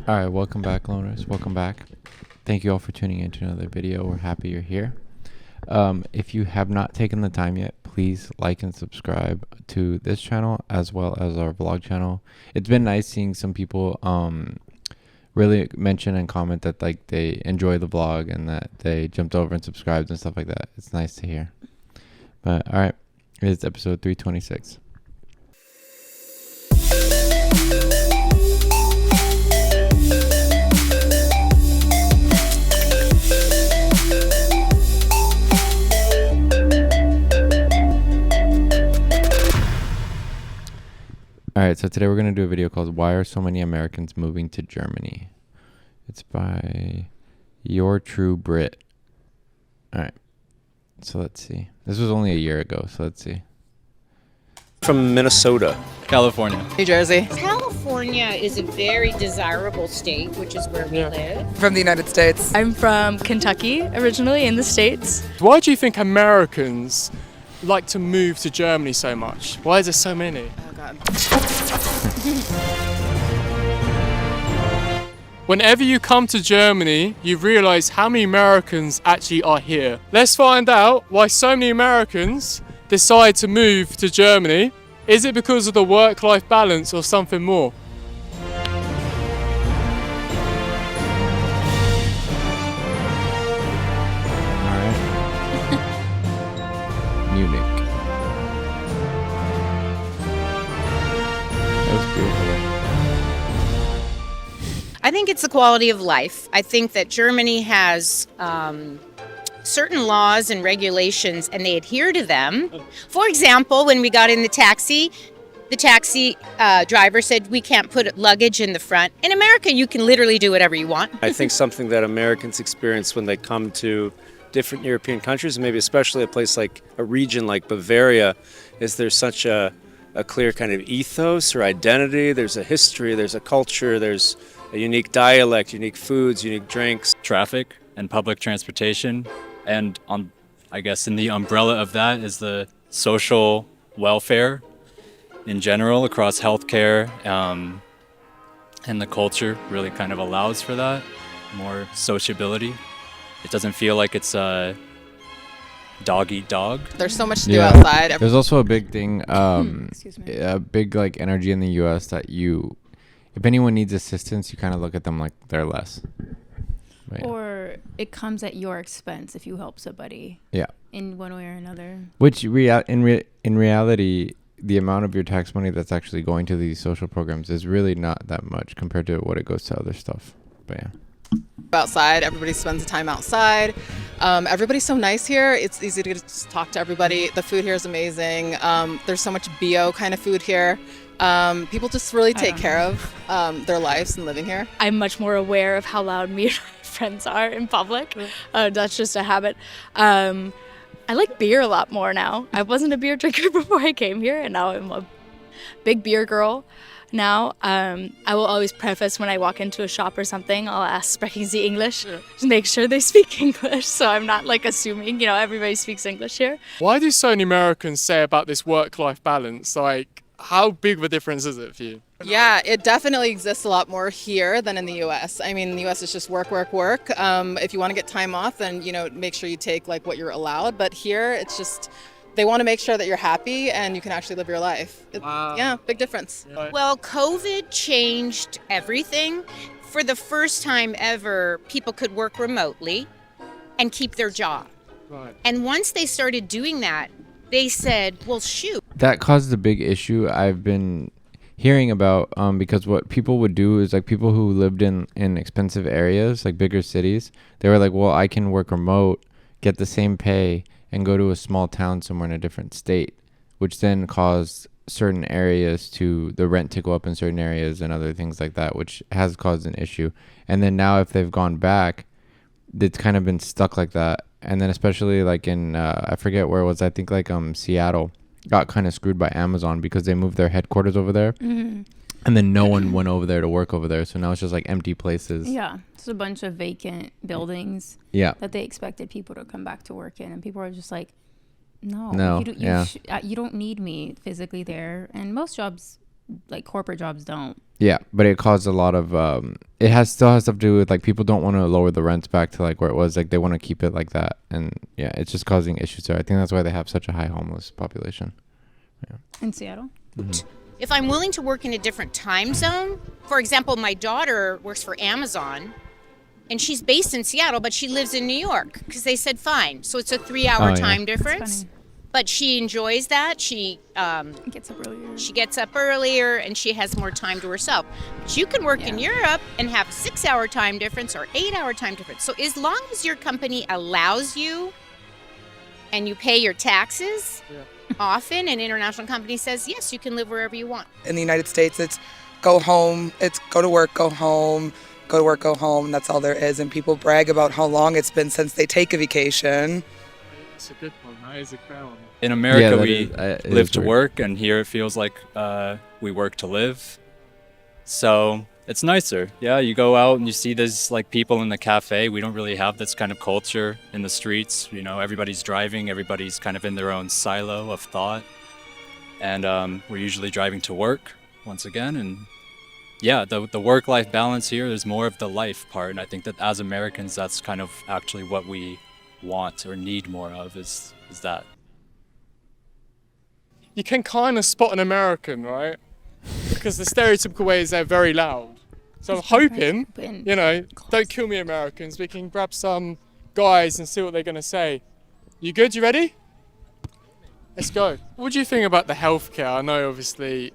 All right, welcome back, loners. Welcome back. Thank you all for tuning in to another video. We're happy you're here. If you have not taken the time yet, please like and subscribe to this channel as well as our vlog channel. It's been nice seeing some people really mention and comment that like they enjoy the vlog and that they jumped over and subscribed and stuff like that. It's nice to hear. But all right, it's episode 326. All right, so today we're going to do a video called Why Are So Many Americans Moving to Germany? It's by Your True Brit. All right, so let's see. This was only a year ago, so let's see. From Minnesota. California. New Jersey. California is a very desirable state, which is where we live. From the United States. I'm from Kentucky, originally in the States. Why do you think Americans like to move to Germany so much? Why is there so many? Oh, God. Whenever you come to Germany, you realize how many Americans actually are here. Let's find out why so many Americans decide to move to Germany. Is it because of the work-life balance or something more? Munich. That was beautiful. I think it's the quality of life. I think that Germany has certain laws and regulations, and they adhere to them. For example, when we got in the taxi driver said we can't put luggage in the front. In America, you can literally do whatever you want. I think something that Americans experience when they come to different European countries, maybe especially a place like a region like Bavaria, is there's such a clear kind of ethos or identity. There's a history, there's a culture, there's a unique dialect, unique foods, unique drinks. Traffic and public transportation. And I guess in the umbrella of that is the social welfare in general across healthcare, and the culture really kind of allows for that, more sociability. It doesn't feel like it's a dog eat dog. There's so much to do outside. There's also a big thing, Excuse me. a big like energy in the U.S. that if anyone needs assistance, you kind of look at them like they're less. But, Or it comes at your expense if you help somebody. yeah. In one way or another. Which in reality, the amount of your tax money that's actually going to these social programs is really not that much compared to what it goes to other stuff. But yeah. Outside, everybody spends the time outside. Everybody's so nice here. It's easy to just talk to everybody. The food here is amazing. There's so much bio kind of food here. People just really take care of their lives and living here. I'm much more aware of how loud me and my friends are in public. That's just a habit. I like beer a lot more now. I wasn't a beer drinker before I came here, and now I'm a big beer girl. Now, I will always preface when I walk into a shop or something, I'll ask, sprechen Sie English? Just make sure they speak English, so I'm not like assuming, everybody speaks English here. Why do so many Americans say about this work-life balance? Like, how big of a difference is it for you? Yeah, it definitely exists a lot more here than in the U.S. I mean, in the U.S. it's just work, work, work. If you want to get time off, then, make sure you take like what you're allowed. But here, it's just, they want to make sure that you're happy and you can actually live your life. Yeah, big difference. Well, COVID changed everything. For the first time ever, people could work remotely and keep their job. Right. And once they started doing that, they said, well, shoot. That caused a big issue I've been hearing about, because what people would do is like people who lived in expensive areas, like bigger cities, they were like, well, I can work remote, get the same pay, and go to a small town somewhere in a different state, which then caused certain areas the rent to go up in certain areas and other things like that, which has caused an issue. And then now if they've gone back, it's kind of been stuck like that. And then especially like in, I forget where it was, I think like Seattle got kind of screwed by Amazon because they moved their headquarters over there. Mm-hmm. And then no one went over there to work over there. So now it's just like empty places. Yeah, it's a bunch of vacant buildings that they expected people to come back to work in. And people are just like, no, you don't need me physically there. And most jobs like corporate jobs don't. Yeah, but it caused a lot of still has stuff to do with like people don't want to lower the rents back to like where it was, like they want to keep it like that, and yeah, it's just causing issues there. I think that's why they have such a high homeless population. In Seattle? If I'm willing to work in a different time zone, for example, my daughter works for Amazon and she's based in Seattle, but she lives in New York because they said fine. So it's a 3-hour Oh, yeah. time That's difference. funny. But she enjoys that. She Gets up earlier. She gets up earlier and she has more time to herself. But you can work in Europe and have a 6-hour time difference or 8-hour time difference. So as long as your company allows you and you pay your taxes, often an international company says, yes, you can live wherever you want. In the United States, it's go home, it's go to work, go home, go to work, go home. And that's all there is. And people brag about how long it's been since they take a vacation. That's a good one. That is a fair one. In America, that we it live is to weird. work, and here it feels like we work to live. So it's nicer. Yeah, you go out and you see these like people in the cafe. We don't really have this kind of culture in the streets. You know, everybody's driving, everybody's kind of in their own silo of thought. And we're usually driving to work once again. And yeah, the work-life balance here, there's more of the life part. And I think that as Americans, that's kind of actually what we want or need more of is that. You can kind of spot an American, right? Because the stereotypical way is they're very loud. So I'm hoping, you know, don't kill me Americans, we can grab some guys and see what they're going to say. You good? You ready? Let's go. What do you think about the healthcare? I know obviously,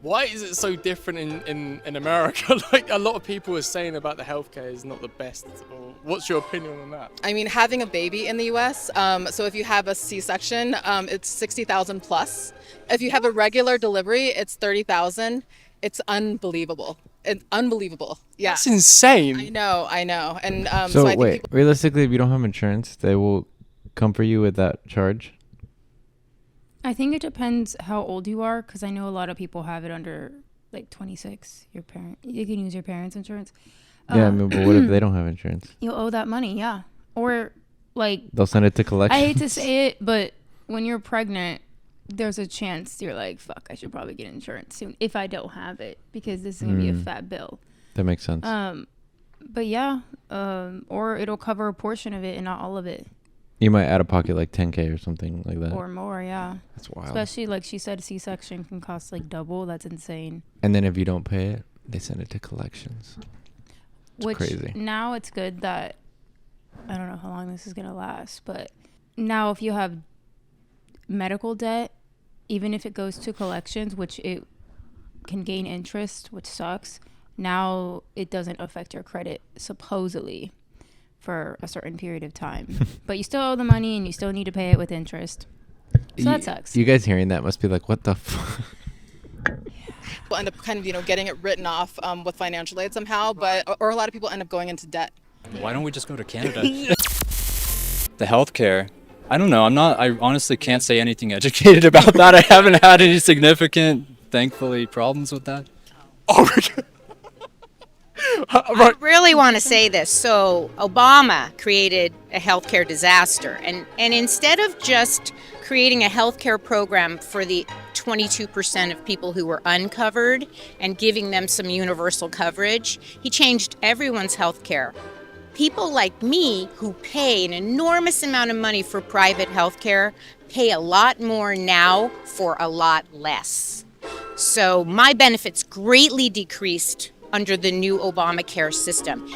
why is it so different in America? Like a lot of people are saying about the healthcare is not the best. Or what's your opinion on that? I mean, having a baby in the U.S., so if you have a C-section, it's 60,000 plus. If you have a regular delivery, it's 30,000. It's unbelievable. It's unbelievable. Yeah. That's insane. I know. And So I think wait, people, realistically, if you don't have insurance, they will come for you with that charge. I think it depends how old you are, because I know a lot of people have it under like 26. You can use your parents' insurance. Yeah, I mean, but what if they don't have insurance? You'll owe that money, yeah. Or like, They'll send it to collections. I hate to say it, but when you're pregnant, there's a chance you're like, fuck, I should probably get insurance soon if I don't have it, because this is gonna be a fat bill. That makes sense. But yeah, or it'll cover a portion of it and not all of it, You might out of pocket like 10K or something like that. or more. Yeah, That's wild. especially like she said, C-section can cost like double. That's insane. And then if you don't pay it, they send it to collections. It's Which crazy. now it's good that I don't know how long this is gonna last, but now if you have medical debt, even if it goes to collections, which it can gain interest, which sucks, now it doesn't affect your credit supposedly for a certain period of time. But you still owe the money and you still need to pay it with interest. So that sucks. You guys hearing that must be like, what the fuck? people end up kind of, getting it written off with financial aid somehow, or a lot of people end up going into debt. Why don't we just go to Canada? The healthcare. I don't know. I honestly can't say anything educated about that. I haven't had any significant, thankfully, problems with that. I really want to say this. So Obama created a healthcare disaster, and instead of just creating a healthcare program for the 22% of people who were uncovered and giving them some universal coverage, he changed everyone's healthcare. People like me who pay an enormous amount of money for private healthcare pay a lot more now for a lot less. So my benefits greatly decreased under the new Obamacare system.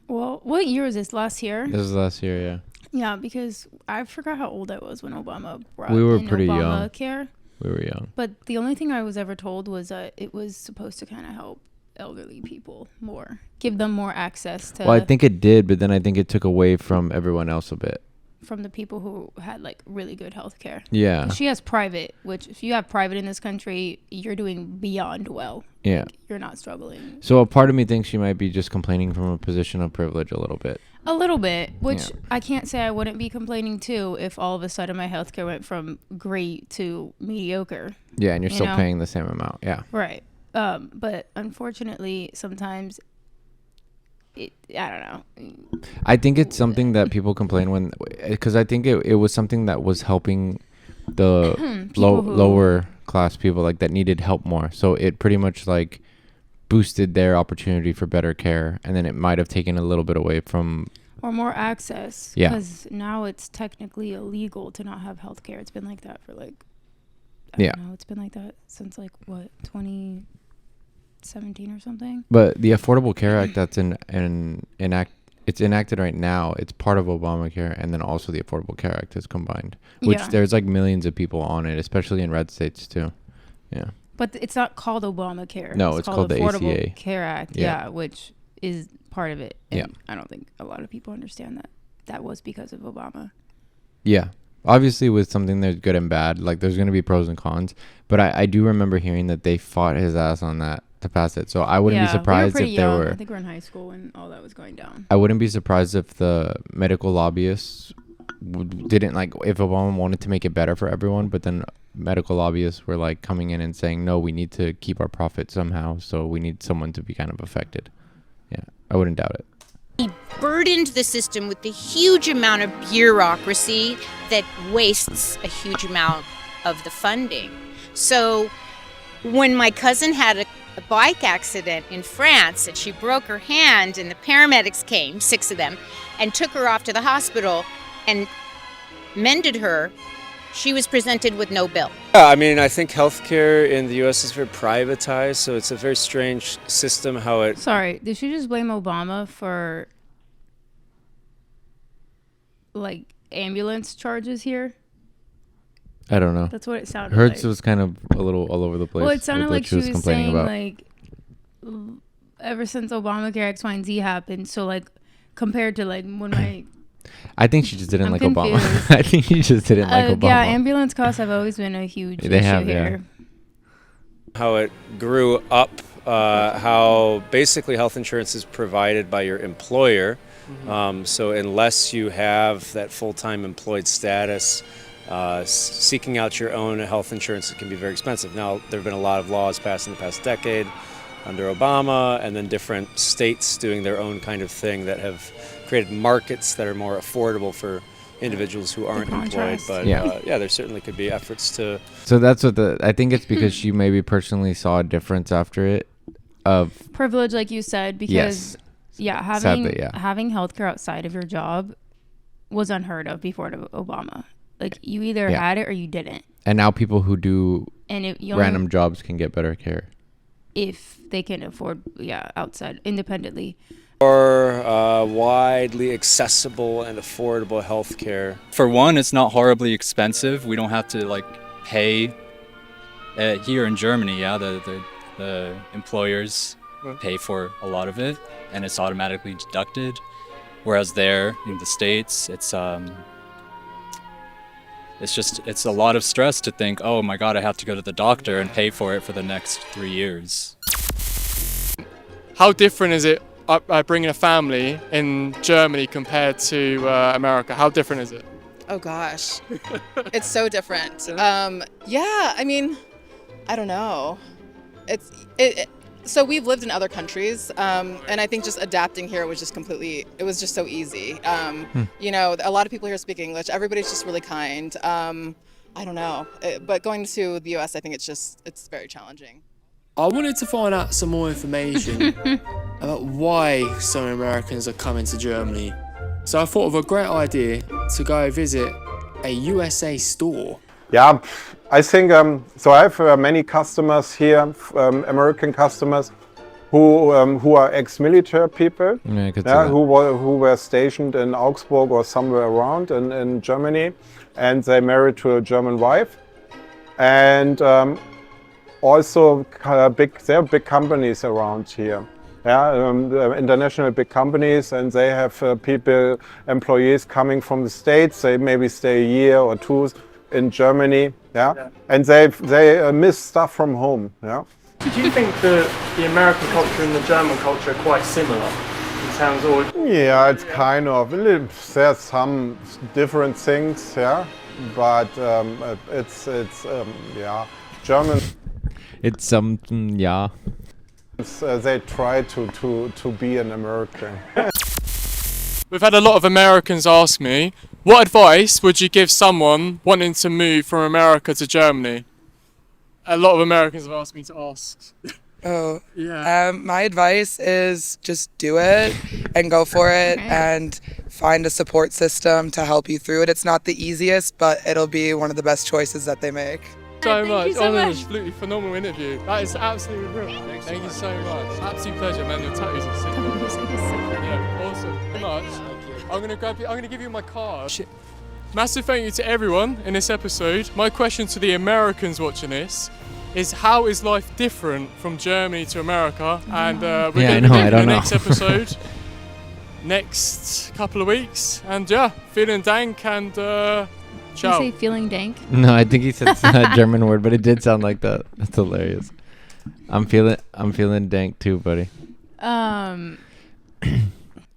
Well, what year was this? Last year? This was last year, yeah. Yeah, because I forgot how old I was when Obama brought We were in pretty young. Obamacare. We were young. But the only thing I was ever told was that it was supposed to kind of help elderly people more, give them more access to. Well, I think it did, but then I think it took away from everyone else a bit. From the people who had like really good health care. Yeah. She has private, which if you have private in this country, you're doing beyond well. Yeah. Like, you're not struggling. So a part of me thinks she might be just complaining from a position of privilege a little bit. A little bit, which Yeah. I can't say I wouldn't be complaining too if all of a sudden my healthcare went from great to mediocre. Yeah, and you're You still know? paying the same amount. Yeah. Right. But unfortunately, sometimes I don't know. I think it's something that people complain when, because I think it was something that was helping the People who- lower class people like that needed help more. So it pretty much like boosted their opportunity for better care, and then it might have taken a little bit away from. Or more access. Yeah. Because now it's technically illegal to not have health care. It's been like that for like, I Yeah. don't know, it's been like that since like, what, 2017 or something? But the Affordable Care Act that's it's enacted right now. It's part of Obamacare, and then also the Affordable Care Act is combined, which Yeah. there's like millions of people on it, especially in red states too. Yeah. But it's not called Obamacare. No, it's called the Affordable ACA. Care Act. Yeah. Yeah, which is part of it. And Yeah. I don't think a lot of people understand that that was because of Obama. Yeah. Obviously, with something there's good and bad. Like there's going to be pros and cons. But I do remember hearing that they fought his ass on that to pass it. So I wouldn't be surprised we were if pretty there young. were. I think we were in high school when all that was going down. I wouldn't be surprised if the medical lobbyists didn't like if Obama wanted to make it better for everyone, but then medical lobbyists were like coming in and saying, no, we need to keep our profit somehow. So we need someone to be kind of affected. Yeah, I wouldn't doubt it. He burdened the system with the huge amount of bureaucracy that wastes a huge amount of the funding. So when my cousin had a bike accident in France and she broke her hand and the paramedics came, 6 of them, and took her off to the hospital and mended her, she was presented with no bill. Yeah, I mean, I think healthcare in the U.S. is very privatized, so it's a very strange system how it. Sorry, did she just blame Obama for like ambulance charges here? I don't know. That's what it sounded Hertz like. was kind of a little all over the place. Well, it sounded with like what she was complaining saying about. like ever since Obamacare X, Y, and Z happened. So like compared to like when my I think she just didn't I'm like Obama. confused. I think she just didn't like Obama. yeah, ambulance costs have always been a huge They issue have, yeah. here. How it grew up, how basically health insurance is provided by your employer. So unless you have that full-time employed status, seeking out your own health insurance, it can be very expensive. Now, there have been a lot of laws passed in the past decade under Obama, and then different states doing their own kind of thing that have created markets that are more affordable for individuals who aren't employed. contrast. But Yeah. yeah, there certainly could be efforts to. So that's what I think it's because she maybe personally saw a difference after it of Privilege, like you said, because yes. yeah, Sadly, yeah. having healthcare outside of your job was unheard of before Obama. Like you either Yeah. had it or you didn't, And now people who do and you only, random jobs can get better care. if they can afford outside independently. More widely accessible and affordable health care. For one, it's not horribly expensive. We don't have to like pay here in Germany. Yeah, the employers pay for a lot of it, and it's automatically deducted. Whereas there in the States, it's a lot of stress to think, oh my God, I have to go to the doctor and pay for it for the next 3 years. How different is it bringing a family in Germany compared to America? How different is it? Oh gosh, it's so different. Yeah, I mean, I don't know. So we've lived in other countries, and I think just adapting here was just it was just so easy. You know, a lot of people here speak English. Everybody's just really kind. I don't know, but going to the U.S., I think it's very challenging. I wanted to find out some more information about why some Americans are coming to Germany. So I thought of a great idea to go visit a USA store. Yeah, I think so. I have many customers here, American customers, who are ex-military people, Yeah, I could see that. who were stationed in Augsburg or somewhere around in Germany, and they married to a German wife, and also there are big companies around here. Yeah, international big companies, and they have employees coming from the States. They maybe stay a year or two in Germany, and they miss stuff from home. Yeah. Do you think the American culture and the German culture are quite similar in terms of? Yeah, it's kind of. There's some different things, yeah, but it's yeah, German. It's something, yeah. They try to be an American. We've had a lot of Americans ask me, what advice would you give someone wanting to move from America to Germany? A lot of Americans have asked me to ask. Oh, Yeah. my advice is just do it and go for it and find a support system to help you through it. It's not the easiest, but it'll be one of the best choices that they make. So much. you so much. Absolutely phenomenal interview. That is absolutely brilliant. Thank you so much. Absolute pleasure, man. Your tattoos are sick. Yeah, awesome. So much. I'm gonna give you my card. Massive thank you to everyone in this episode. My question to the Americans watching this is, how is life different from Germany to America? And we're Yeah, I going to know, be I in the don't know. next episode next couple of weeks. And yeah, feeling dank and Did you ciao. say feeling dank? No, I think he said a German word, but it did sound like that. That's hilarious. I'm feeling dank too, buddy.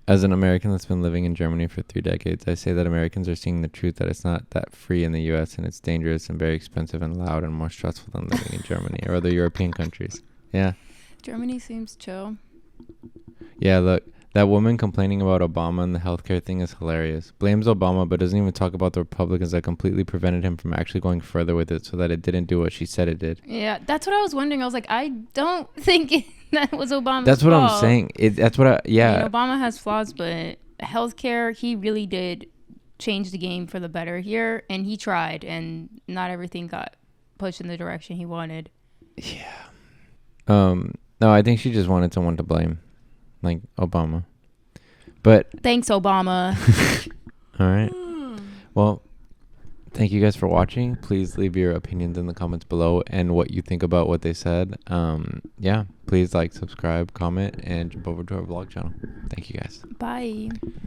As an American that's been living in Germany for 3 decades, I say that Americans are seeing the truth that it's not that free in the U.S. and it's dangerous and very expensive and loud and more stressful than living in Germany or other European countries. Yeah. Germany seems chill. Yeah, look, that woman complaining about Obama and the healthcare thing is hilarious. Blames Obama, but doesn't even talk about the Republicans that completely prevented him from actually going further with it so that it didn't do what she said it did. Yeah, that's what I was wondering. I was like, I don't think that was Obama's That's what fault. I'm saying. That's what I mean, Obama has flaws, but healthcare, he really did change the game for the better here, and he tried, and not everything got pushed in the direction he wanted. No, I think she just wanted someone to blame, like Obama. But Thanks, Obama. all right. Well, thank you guys for watching. Please leave your opinions in the comments below and what you think about what they said. Yeah, please like, subscribe, comment, and jump over to our vlog channel. Thank you guys. Bye.